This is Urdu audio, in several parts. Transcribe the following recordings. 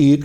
1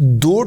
2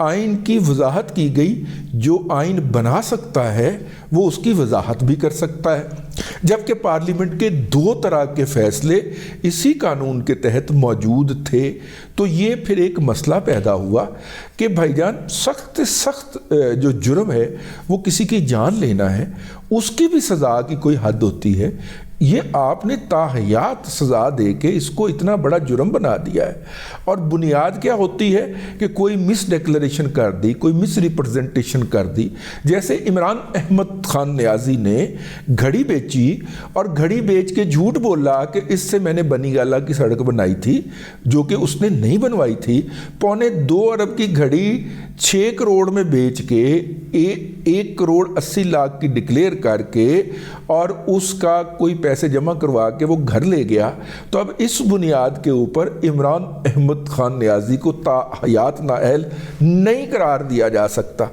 آئین کی وضاحت کی گئی، جو آئین بنا سکتا ہے وہ اس کی وضاحت بھی کر سکتا ہے، جبکہ پارلیمنٹ کے 2 طرح کے فیصلے اسی قانون کے تحت موجود تھے۔ تو یہ پھر ایک مسئلہ پیدا ہوا کہ بھائی جان سخت سخت جو جرم ہے وہ کسی کی جان لینا ہے، اس کی بھی سزا کی کوئی حد ہوتی ہے، یہ آپ نے تاحیات سزا دے کے اس کو اتنا بڑا جرم بنا دیا ہے۔ اور بنیاد کیا ہوتی ہے کہ کوئی مس ڈیکلریشن کر دی، کوئی مس ریپرزنٹیشن کر دی، جیسے عمران احمد خان نیازی نے گھڑی بیچی اور گھڑی بیچ کے جھوٹ بولا کہ اس سے میں نے بنی گالا کی سڑک بنائی تھی، جو کہ اس نے نہیں بنوائی تھی۔ 2.25 ارب کی گھڑی 6 کروڑ میں بیچ کے 1 کروڑ 80 لاکھ کی ڈکلیئر کر کے اور اس کا کوئی پیسے جمع کروا کے وہ گھر لے گیا۔ تو اب اس بنیاد کے اوپر عمران احمد خان نیازی کو تاحیات نااہل نہیں قرار دیا جا سکتا۔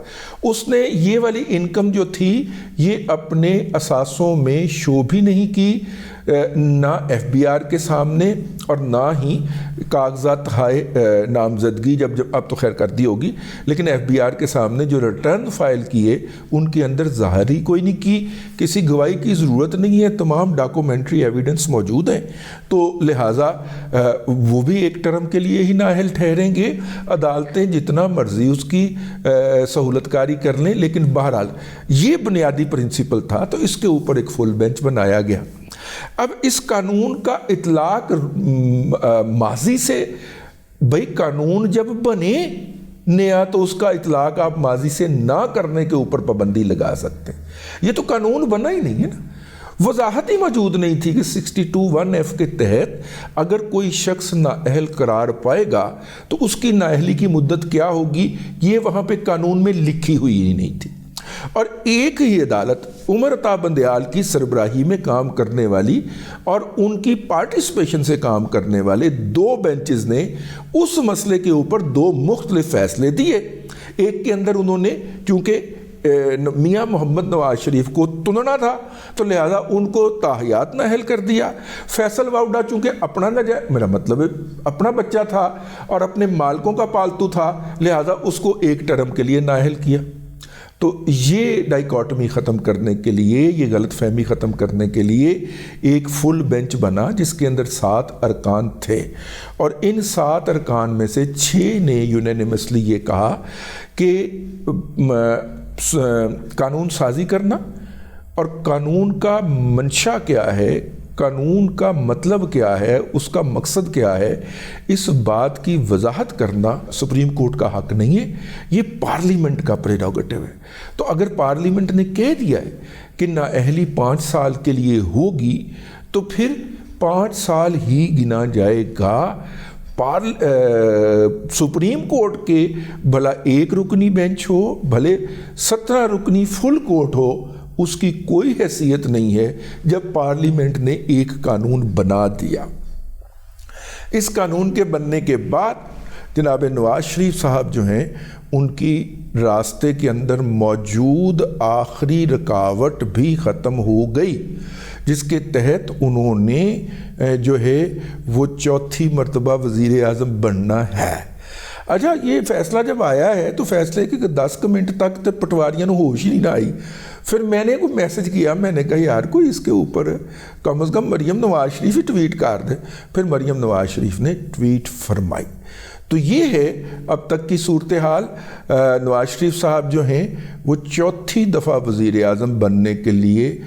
اس نے یہ والی انکم جو تھی یہ اپنے اثاثوں میں شو بھی نہیں کی، نہ ایف بی آر کے سامنے اور نہ ہی کاغذات نامزدگی جب اب تو خیر کر دی ہوگی، لیکن ایف بی آر کے سامنے جو ریٹرن فائل کیے ان کے اندر ظاہر ہی کوئی نہیں کی، کسی گواہی کی ضرورت نہیں ہے، تمام ڈاکومنٹری ایویڈنس موجود ہیں، تو لہٰذا وہ بھی ایک ٹرم کے لیے ہی نااہل ٹھہریں گے۔ عدالتیں جتنا مرضی اس کی سہولت کاری کر لیں، لیکن بہرحال یہ بنیادی پرنسپل تھا، تو اس کے اوپر ایک فل بینچ بنایا گیا۔ اب اس قانون کا اطلاق ماضی سے، بھئی قانون جب بنے نیا تو اس کا اطلاق آپ ماضی سے نہ کرنے کے اوپر پابندی لگا سکتے ہیں، یہ تو قانون بنا ہی نہیں ہے نا، وضاحت ہی موجود نہیں تھی کہ 62(1)(f) کے تحت اگر کوئی شخص نااہل قرار پائے گا تو اس کی نااہلی کی مدت کیا ہوگی، یہ وہاں پہ قانون میں لکھی ہوئی ہی نہیں تھی۔ اور ایک ہی عدالت عمر عطا بندیال کی سربراہی میں کام کرنے والی اور ان کی پارٹیسپیشن سے کام کرنے والے 2 بینچز نے اس مسئلے کے اوپر 2 مختلف فیصلے دیے۔ ایک کے اندر انہوں نے چونکہ میاں محمد نواز شریف کو تننا تھا تو لہذا ان کو تاحیات نااہل کر دیا۔ فیصل واؤڈا چونکہ اپنا میرا مطلب اپنا بچہ تھا اور اپنے مالکوں کا پالتو تھا، لہذا اس کو 1 ٹرم کے لیے نااہل کیا۔ تو یہ ڈائیکاٹمی ختم کرنے کے لیے، یہ غلط فہمی ختم کرنے کے لیے ایک فل بینچ بنا جس کے اندر 7 ارکان تھے، اور ان 7 ارکان میں سے 6 نے یونینیمسلی یہ کہا کہ قانون سازی کرنا اور قانون کا منشا کیا ہے، قانون کا مطلب کیا ہے، اس کا مقصد کیا ہے، اس بات کی وضاحت کرنا سپریم کورٹ کا حق نہیں ہے، یہ پارلیمنٹ کا پریروگیٹو ہے۔ تو اگر پارلیمنٹ نے کہہ دیا ہے کہ نااہلی 5 سال کے لیے ہوگی تو پھر 5 سال ہی گنا جائے گا۔ سپریم کورٹ کے بھلا 1 رکنی بینچ ہو، بھلے 17 رکنی فل کورٹ ہو، اس کی کوئی حیثیت نہیں ہے جب پارلیمنٹ نے ایک قانون بنا دیا۔ اس قانون کے بننے کے بعد جناب نواز شریف صاحب جو ہیں ان کی راستے کے اندر موجود آخری رکاوٹ بھی ختم ہو گئی، جس کے تحت انہوں نے جو ہے وہ 4تھی مرتبہ وزیر اعظم بننا ہے۔ اچھا، یہ فیصلہ جب آیا ہے تو فیصلے کے 10 منٹ تک تو پٹواریاں ہوش ہی نہ آئی۔ پھر میں نے کوئی میسج کیا، میں نے کہا یار کوئی اس کے اوپر کم از کم مریم نواز شریف ہی ٹویٹ کر دے۔ پھر مریم نواز شریف نے ٹویٹ فرمائی۔ تو یہ ہے اب تک کی صورتحال۔ نواز شریف صاحب جو ہیں وہ 4تھی دفعہ وزیر اعظم بننے کے لیے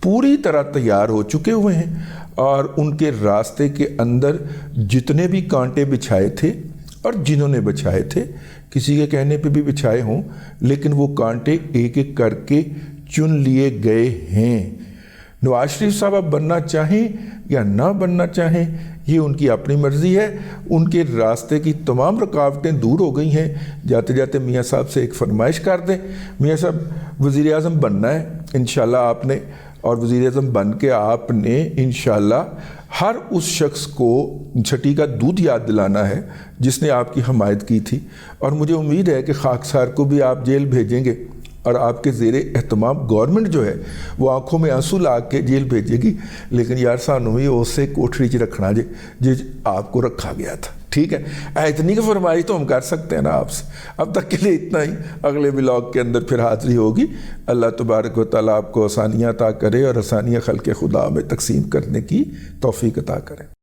پوری طرح تیار ہو چکے ہوئے ہیں، اور ان کے راستے کے اندر جتنے بھی کانٹے بچھائے تھے اور جنہوں نے بچھائے تھے، کسی کے کہنے پہ بھی بچھائے ہوں، لیکن وہ کانٹے ایک ایک کر کے چن لیے گئے ہیں۔ نواز شریف صاحب اب بننا چاہیں یا نہ بننا چاہیں یہ ان کی اپنی مرضی ہے، ان کے راستے کی تمام رکاوٹیں دور ہو گئی ہیں۔ جاتے جاتے میاں صاحب سے ایک فرمائش کر دیں، میاں صاحب وزیر اعظم بننا ہے انشاءاللہ آپ نے، اور وزیر اعظم بن کے آپ نے انشاءاللہ ہر اس شخص کو چھٹی کا دودھ یاد دلانا ہے جس نے آپ کی حمایت کی تھی، اور مجھے امید ہے کہ خاکسار کو بھی آپ جیل بھیجیں گے اور آپ کے زیر اہتمام گورنمنٹ جو ہے وہ آنکھوں میں آنسو لا کے جیل بھیجے گی، لیکن یار سانو بھی اسے کوٹری 'چ رکھنا جی آپ کو رکھا گیا تھا. ٹھیک ہے، اتنی کی فرمائی تو ہم کر سکتے ہیں نا آپ سے. اب تک کے لیے اتنا ہی. اگلے ولاگ کے اندر پھر حاضری ہوگی. اللہ تبارک و تعالیٰ آپ کو آسانیاں عطا کرے اور آسانیاں خلق خدا میں تقسیم کرنے کی توفیق عطا کرے.